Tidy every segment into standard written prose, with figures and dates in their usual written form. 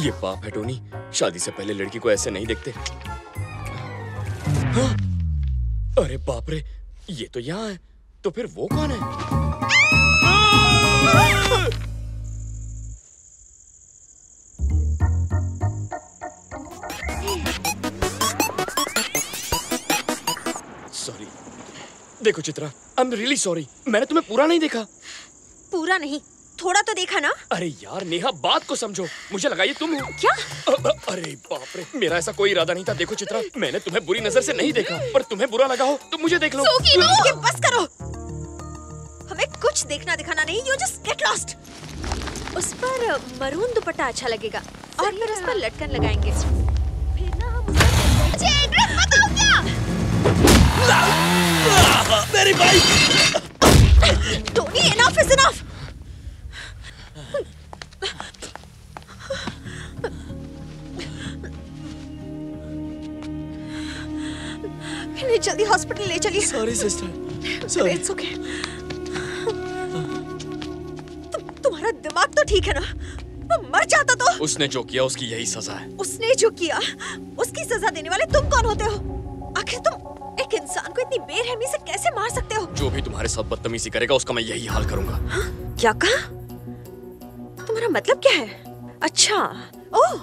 ये पाप है टोनी, शादी से पहले लड़की को ऐसे नहीं देखते। हाँ? अरे बाप रे, ये तो यहाँ है, तो फिर वो कौन है? सॉरी। देखो Chitra, I am really sorry, मैंने तुम्हें पूरा नहीं देखा। पूरा नहीं, थोड़ा तो देखा ना। अरे यार नेहा, बात को समझो, मुझे लगा ये तुम हो। क्या? अरे बाप रे, मेरा ऐसा कोई इरादा नहीं था। देखो चित्रा, मैंने तुम्हें बुरी नजर से नहीं देखा, पर तुम्हें बुरा लगा हो तो मुझे देख लो। ये बस करो, हमें कुछ देखना दिखाना नहीं। You just get lost. उस पर मरून दुपट्टा अच्छा लगेगा और फिर उस पर लटकन लगाएंगे। फिर ना हम बताओ क्या? मेरी bike! Tony, enough is enough. इन्हें जल्दी हॉस्पिटल ले चलिए। Sorry sister, sorry. It's okay. तुम्हारा दिमाग तो ठीक है ना? वो मर जाता तो। उसने जो किया उसकी यही सजा है। उसने जो किया उसकी सजा देने वाले तुम कौन होते हो? आखिर तुम एक इंसान को इतनी बेरहमी से कैसे मार सकते हो? जो भी तुम्हारे साथ बदतमीजी करेगा उसका मैं यही हाल करूंगा। हाँ? क्या कहा? तुम्हारा मतलब क्या है? अच्छा, ओह,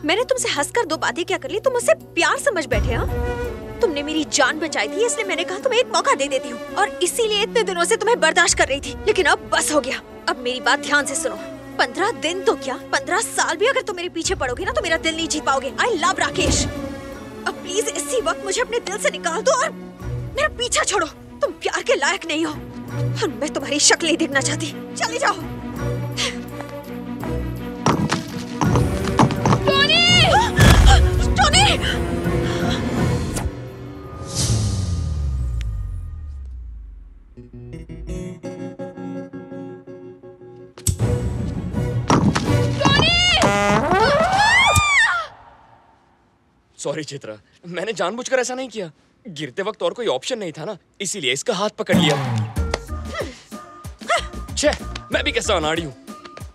मैंने तुमसे हंसकर दो बातें क्या कर ली, तुम मुझसे प्यार समझ बैठे। हाँ, तुमने मेरी जान बचाई थी, इसलिए मैंने कहा तुम्हें एक मौका दे देती हूँ, और इसीलिए इतने दिनों से तुम्हें बर्दाश्त कर रही थी। लेकिन अब बस हो गया। अब मेरी बात ध्यान से सुनो। 15 दिन तो क्या, 15 साल भी अगर तुम मेरे पीछे पड़ोगे ना तो मेरा दिल नहीं जीत पाओगे। I love Rakesh. अब प्लीज इसी वक्त मुझे अपने दिल से निकाल दो और मेरा पीछा छोड़ो। तुम प्यार के लायक नहीं हो और मैं तुम्हारी शक्ल नहीं देखना चाहती। चले जाओ। टोनी! टोनी! सॉरी चित्रा, मैंने जानबूझकर ऐसा नहीं किया। गिरते वक्त और कोई ऑप्शन नहीं था ना, इसीलिए इसका हाथ पकड़ लिया। छे, मैं भी कैसा अनाड़ी हूँ।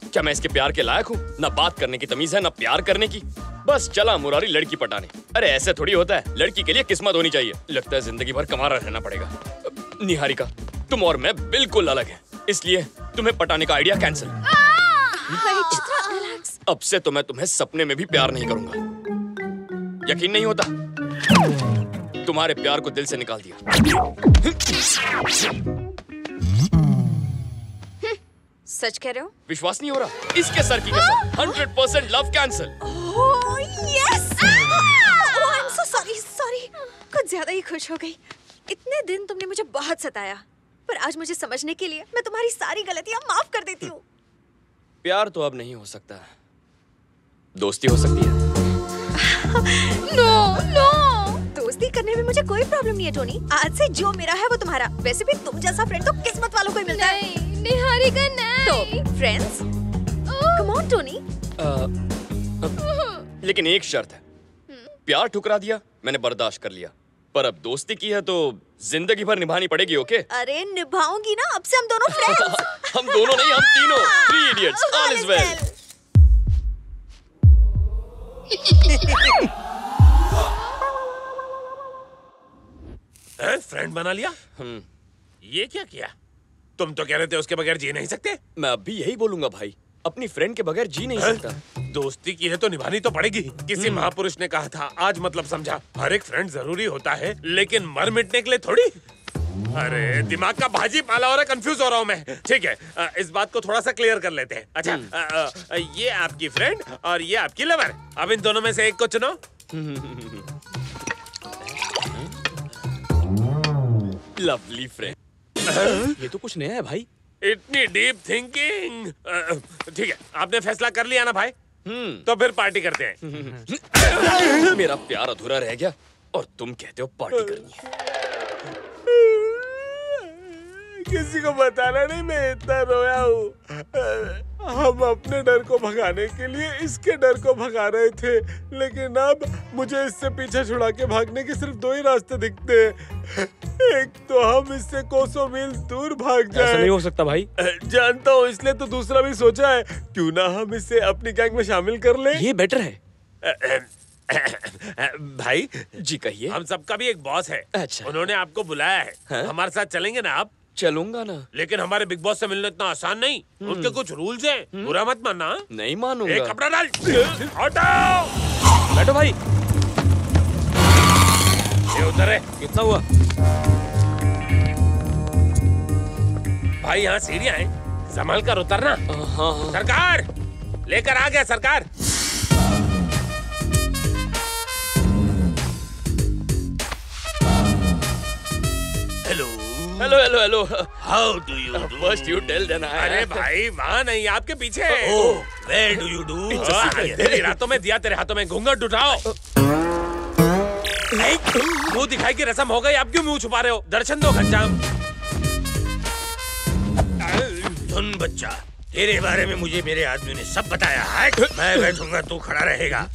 क्या मैं इसके प्यार के लायक हूँ? ना बात करने की तमीज है, ना प्यार करने की। बस चला मुरारी लड़की पटाने। अरे ऐसे थोड़ी होता है, लड़की के लिए किस्मत होनी चाहिए। लगता है जिंदगी भर कमारा रहना पड़ेगा। निहारिका, तुम और मैं बिल्कुल अलग हैं, इसलिए तुम्हें पटाने का आइडिया कैंसिल। अब से तो मैं तुम्हें सपने में भी प्यार नहीं करूंगा। यकीन नहीं होता? तुम्हारे प्यार को दिल से निकाल दिया। सच कह रहे हो? विश्वास नहीं हो रहा? इसके सर की कसम, 100% love cancel. Oh yes! I am so sorry, sorry. कुछ ज्यादा ही खुश हो गई। इतने दिन तुमने मुझे बहुत सताया, पर आज मुझे समझने के लिए मैं तुम्हारी सारी गलतियां माफ कर देती हूँ। प्यार तो अब नहीं हो सकता, दोस्ती हो सकती है। नो नो, दोस्ती करने में मुझे कोई प्रॉब्लम नहीं है टोनी। आज से जो मेरा है वो तुम्हारा। वैसे भी तुम जैसा फ्रेंड तो किस्मत वालों को ही मिलता है। निहारिका नहीं। तो फ्रेंड्स, कम ऑन टोनी। लेकिन एक शर्त है। प्यार ठुकरा दिया, मैंने बर्दाश्त कर लिया, पर अब दोस्ती की है तो जिंदगी भर निभानी पड़ेगी। ओके? अरे निभाऊंगी ना, अब से हम दोनों फ्रेंड्स। हम दोनों नहीं, हम तीनों। 3 idiots, all is well. Friend बना लिया? ये क्या किया? तुम तो कह रहे थे उसके बगैर जी नहीं सकते। मैं अब भी यही बोलूंगा भाई, अपनी फ्रेंड के बगैर जी नहीं सकता। दोस्ती की है तो निभानी तो पड़ेगी। किसी महापुरुष ने कहा था, आज मतलब समझा। हर एक फ्रेंड जरूरी होता है, लेकिन मर मिटने के लिए थोड़ी। अरे दिमाग का भाजी पाला हो रहा है, कंफ्यूज हो रहा हूँ मैं। ठीक है, इस बात को थोड़ा सा क्लियर कर लेते हैं। अच्छा, ये आपकी फ्रेंड और ये आपकी लवर। अब इन दोनों में से एक को चुनो। Lovely friend. ये तो कुछ नया है भाई। इतनी डीप थिंकिंग। ठीक है, आपने फैसला कर लिया ना भाई? तो फिर पार्टी करते हैं। मेरा प्यार अधूरा रह गया और तुम कहते हो पार्टी करनी है। किसी को बताना नहीं मैं इतना रोया हूँ। हम अपने डर को भगाने के लिए इसके डर को भगा रहे थे, लेकिन अब मुझे इससे पीछा छुड़ा के भागने के सिर्फ दो ही रास्ते दिखते हैं। एक तो हम इससे कोसों मील दूर भाग जाएं। ऐसा नहीं हो सकता भाई। जानता हूँ, इसलिए तो दूसरा भी सोचा है, क्यों ना हम इसे अपनी गैंग में शामिल कर लें। ये बेटर है। भाई जी कहिए। हम सबका भी एक बॉस है। अच्छा। उन्होंने आपको बुलाया है। हाँ? हमारे साथ चलेंगे ना आप? चलूंगा ना। लेकिन हमारे बिग बॉस से मिलना इतना आसान नहीं। उनके कुछ रूल्स हैं। बुरा मत मानना। नहीं मानूंगा। एक कपड़ा डाल। हटो। बैठो भाई। ये उधर है। कितना हुआ? भाई यहाँ सीढ़ियाँ हैं, संभल कर उतरना। हाँ। सरकार लेकर आ गया सरकार। Hello hello hello hello. How do you do? First you tell then I. अरे भाई वहाँ नहीं, आपके पीछे। Oh, where do you do? तेरी रातों में दिया तेरे हाथों में, घूंघट उठाओ। मुंह दिखाई की रस्म हो गई, आप क्यों मुंह छुपा रहे हो? दर्शन दो घनश्याम। सुन बच्चा, तेरे बारे में मुझे मेरे आदमी ने सब बताया है। मैं बैठूंगा, तू खड़ा रहेगा।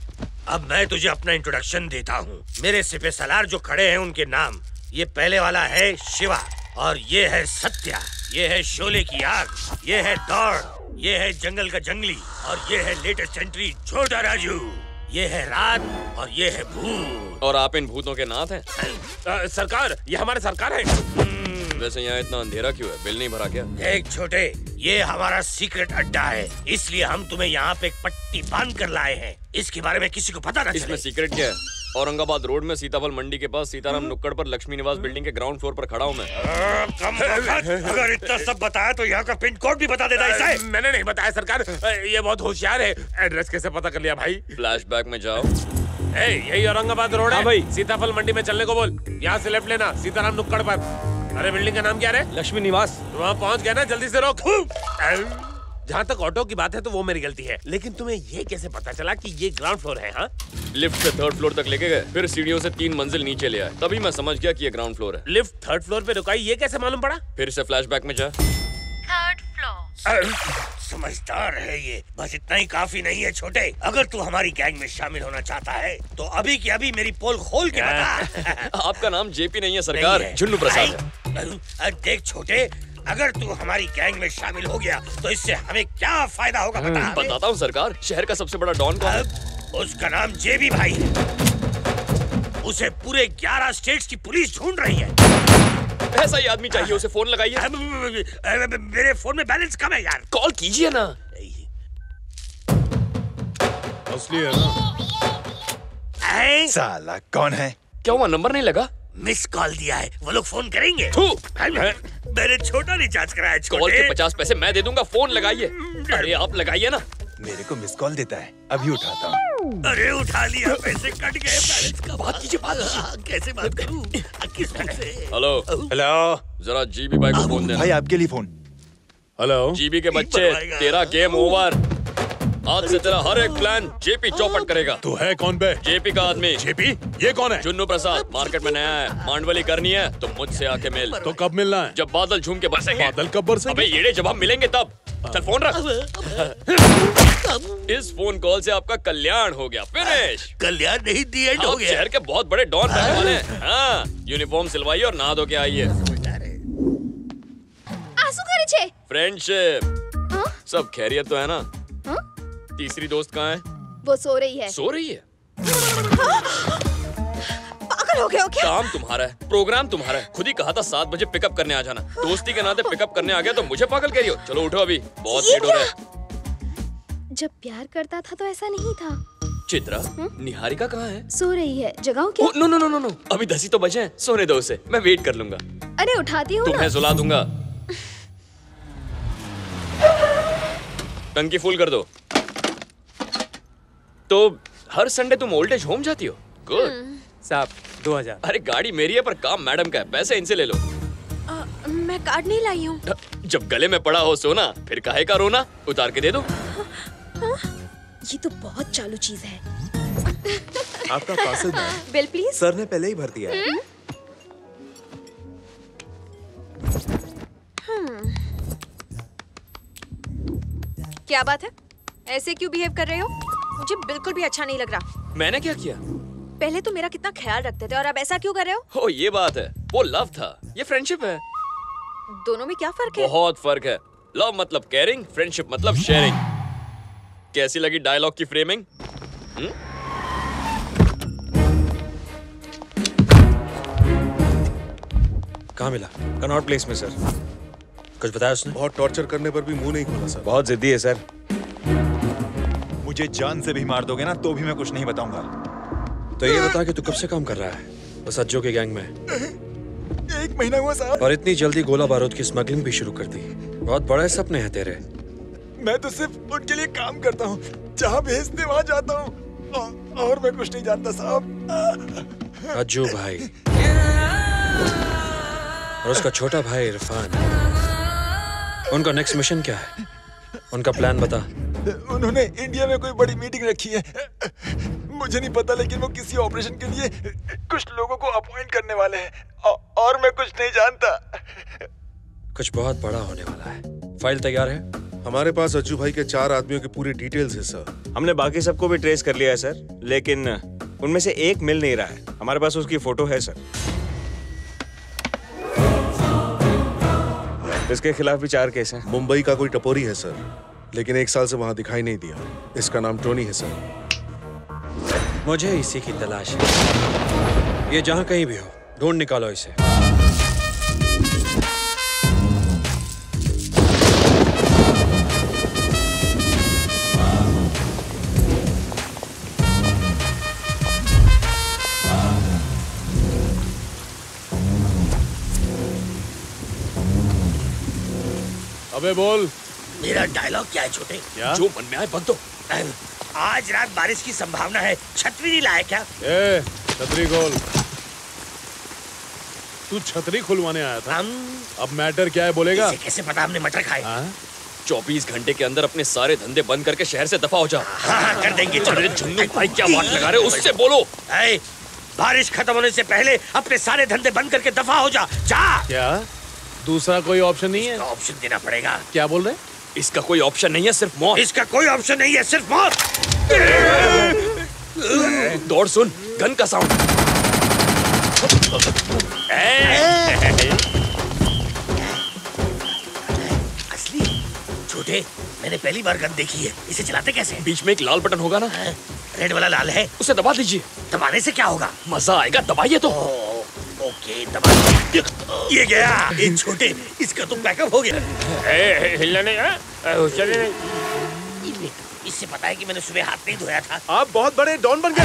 अब मैं तुझे अपना इंट्रोडक्शन देता हूँ। मेरे सिपे सलार जो खड़े हैं उनके नाम, ये पहले वाला है शिवा, और ये है सत्या, ये है शोले की आग, ये है दौड़, ये है जंगल का जंगली, और ये है लेटेस्ट एंट्री छोटा राजू, ये है रात, और ये है भूत। और आप इन भूतों के नाथ हैं? सरकार, ये हमारे सरकार है। वैसे यहाँ इतना अंधेरा क्यों है? बिल नहीं भरा क्या? देख छोटे, ये हमारा सीक्रेट अड्डा है, इसलिए हम तुम्हें यहाँ पे एक पट्टी बांध कर लाए हैं। इसके बारे में किसी को पता न इसमें चले। सीक्रेट क्या है? औरंगाबाद रोड में सीताफल मंडी के पास सीताराम नुक्कड़ पर लक्ष्मी निवास बिल्डिंग के ग्राउंड फ्लोर पर खड़ा हूँ मैं। कम वक्त, अगर इतना सब बताया तो यहाँ का पिन कोड भी बता देना इसे। मैंने नहीं बताया सरकार, ये बहुत होशियार है। एड्रेस कैसे पता कर लिया भाई? फ्लैशबैक में जाओ। यही औरंगाबाद रोड है। हाँ भाई। सीताफल मंडी में चलने को बोल, यहाँ से लेफ्ट लेना, सीताराम नुक्कड़ पर। अरे बिल्डिंग का नाम क्या है? लक्ष्मी निवास। वहाँ पहुँच गया ना, जल्दी से रोक। जहाँ तक ऑटो की बात है तो वो मेरी गलती है, लेकिन तुम्हें ये कैसे पता चला कि ये ग्राउंड फ्लोर है? हाँ, लिफ्ट से थर्ड फ्लोर तक लेके गए, फिर सीढ़ियों से 3 मंजिल नीचे ले आए, तभी मैं समझ गया कि ये ग्राउंड फ्लोर है। लिफ्ट थर्ड फ्लोर पे रुकाई, ये कैसे मालूम पड़ा? फिर से फ्लैशबैक में जा। Third floor. समझदार है ये, बस इतना ही काफी नहीं है छोटे। अगर तू हमारी गैंग में शामिल होना चाहता है तो अभी की अभी मेरी पोल खोल के बता। आपका नाम जेपी नहीं है सरकार, जुन्नू प्रसाद है। देख छोटे, अगर तू हमारी गैंग में शामिल हो गया तो इससे हमें क्या फायदा होगा बता। बताता हूँ सरकार, शहर का सबसे बड़ा डॉन कौन है? उसका नाम जेबी भाई है। उसे पूरे 11 स्टेट्स की पुलिस ढूंढ रही है। ऐसा ही आदमी चाहिए, उसे फोन लगाइए। मेरे फोन में बैलेंस कम है यार। कॉल कीजिए ना। असली है ना? साला कौन है? क्या हुआ, नंबर नहीं लगा? मिस कॉल दिया है, वो लोग फोन करेंगे। थू। मैंने छोटा रिचार्ज कराया कॉल के छोटे। 50 पैसे मैं दे दूंगा, फोन लगाइए। अरे आप लगाइए ना। मेरे को मिस कॉल देता है, अभी उठाता हूँ। अरे उठा लिया, पैसे कट गए, बैलेंस का बात कीजिए, बात कीजिए। कैसे बात करूं? किस मुंह से? हेलो, हेलो जरा जीबी भाई को फोन देना। भाई, आपके लिए फोन। हेलो जीबी के बच्चे, तेरा गेम ओवर। आज से तेरा हर एक प्लान जेपी चौपट करेगा। तू है कौन बे? जेपी का आदमी। जेपी? ये कौन है? जुन्नू प्रसाद, मार्केट में नया है। मांडवली करनी है तो मुझसे आके मिल। तो कब मिलना है? जब बादल झूम के बरसेंगे। बादल कब बरसेंगे? अबे येड़े, जब हम मिलेंगे तब। चल फोन रख। इस फोन कॉल से आपका कल्याण हो गया, फिनिश। कल्याण नहीं, दी एंड हो आप गया। शहर के बहुत बड़े डॉन बनने वाले हैं। हाँ, यूनिफॉर्म सिलवाइए और नहा धो के आइए। आंसू करे छे। फ्रेंडशिप। हाँ? सब खैरियत तो है ना? हाँ? तीसरी दोस्त कहाँ है? वो सो रही है। सो रही है? पागल हो गए हो क्या? काम तुम्हारा है, प्रोग्राम तुम्हारा है। खुद ही कहा था 7 बजे पिकअप करने आ जाना। दोस्ती के नाते पिकअप करने आ गया तो मुझे पागल कह रही हो? चलो उठो, अभी बहुत ये लेट हो रहा है। जब प्यार करता था तो ऐसा नहीं था। चित्रा, निहारिका कहाँ है? सो रही है, जगाऊं क्या? No no no no no, अभी 10 ही तो बजे हैं, सोने दो उसे, मैं वेट कर लूंगा। अरे उठाती हूँ ना। तुम्हें सुला दूंगा। टंकी फुल कर दो। तो हर संडे तुम ओल्ड एज होम जाती हो? गुड। साहब 2000। अरे गाड़ी मेरी है पर काम मैडम का है, पैसे इनसे ले लो। मैं कार्ड नहीं लाई हूँ। जब गले में पड़ा हो सोना, फिर काहे का रोना? उतार के दे दो। ये तो बहुत चालू चीज है। आपका पार्सल है। Bill please. सर ने पहले ही भर दिया है। क्या बात है? ऐसे क्यों बिहेव कर रहे हो? मुझे बिल्कुल भी अच्छा नहीं लग रहा। मैंने क्या किया? पहले तो मेरा कितना ख्याल रखते थे और अब ऐसा क्यों कर रहे हो? ओ ये बात है, वो लव था, ये फ्रेंडशिप है। दोनों में क्या फर्क है? बहुत फर्क है। लव मतलब केयरिंग, फ्रेंडशिप मतलब शेयरिंग। कैसी लगी डायलॉग की फ्रेमिंग? कहाँ मिला? कनॉट प्लेस में सर। कुछ बताया उसने? बहुत टॉर्चर करने पर भी मुंह नहीं खोला सर। बहुत जिद्दी है सर। मुझे जान से भी मार दोगे ना तो भी मैं कुछ नहीं बताऊंगा। तो ये बता कि तू कब से काम कर रहा है बस अज्जो के गैंग में? 1 महीना हुआ साहब। और इतनी जल्दी गोला बारूद की स्मगलिंग भी शुरू कर दी। बहुत बड़े सपने हैं तेरे। मैं तो सिर्फ उनके लिए काम करता हूँ, जहाँ भेजते वहाँ जाता हूँ और मैं कुछ नहीं जानता साहब। अज्जू भाई और उसका छोटा भाई इरफान, उनका नेक्स्ट मिशन क्या है? उनका प्लान बता। उन्होंने इंडिया में कोई बड़ी मीटिंग रखी है, मुझे नहीं पता, लेकिन वो किसी ऑपरेशन के लिए कुछ लोगों को अपॉइंट करने वाले हैं और मैं कुछ नहीं जानता। कुछ बहुत बड़ा होने वाला है। फाइल तैयार है? हमारे पास अज्जू भाई के 4 आदमियों की पूरी डिटेल्स है सर। हमने बाकी सबको भी ट्रेस कर लिया है सर, लेकिन उनमें से एक मिल नहीं रहा है। हमारे पास उसकी फोटो है सर। इसके खिलाफ भी 4 केस हैं। मुंबई का कोई टपोरी है सर, लेकिन 1 साल से वहाँ दिखाई नहीं दिया। इसका नाम टोनी है सर। मुझे इसी की तलाश है। ये जहाँ कहीं भी हो, ढूंढ निकालो इसे। अबे बोल। मेरा डायलॉग क्या है छोटे? क्या? जो मन में आए बक दो। आज रात बारिश की संभावना है, छतरी नहीं लाया क्या? ए, छतरी खोल। तू छतरी खुलवाने आया था? अब मैटर क्या है बोलेगा? इसे कैसे पता हमने मटर खाए? 24 घंटे के अंदर अपने सारे धंधे बंद करके शहर से दफा हो जा। हाँ, कर देंगे। अरे झुन्नू भाई क्या बात लगा रहे हो? उससे बोलो। बारिश खत्म होने से पहले अपने सारे धंधे बंद करके दफा हो जा। जा। क्या दूसरा कोई ऑप्शन नहीं है? ऑप्शन देना पड़ेगा। क्या बोल रहे? इसका कोई ऑप्शन नहीं है, सिर्फ मौत। इसका कोई ऑप्शन नहीं है, सिर्फ मौत। दौड़ सुन, गन का साउंड। असली? छोटे, मैंने पहली बार गन देखी है। इसे चलाते कैसे? बीच में एक लाल बटन होगा ना? रेड वाला लाल है, उसे दबा दीजिए। दबाने से क्या होगा? मजा आएगा, दबाइए तो। ओके, दबा। ये गया। ये छोटे, इसका तो बैकअप हो गया। हिलने नहीं, इससे पता है कि मैंने सुबह हाथ नहीं धोया था। आप बहुत बड़े डॉन बन गए।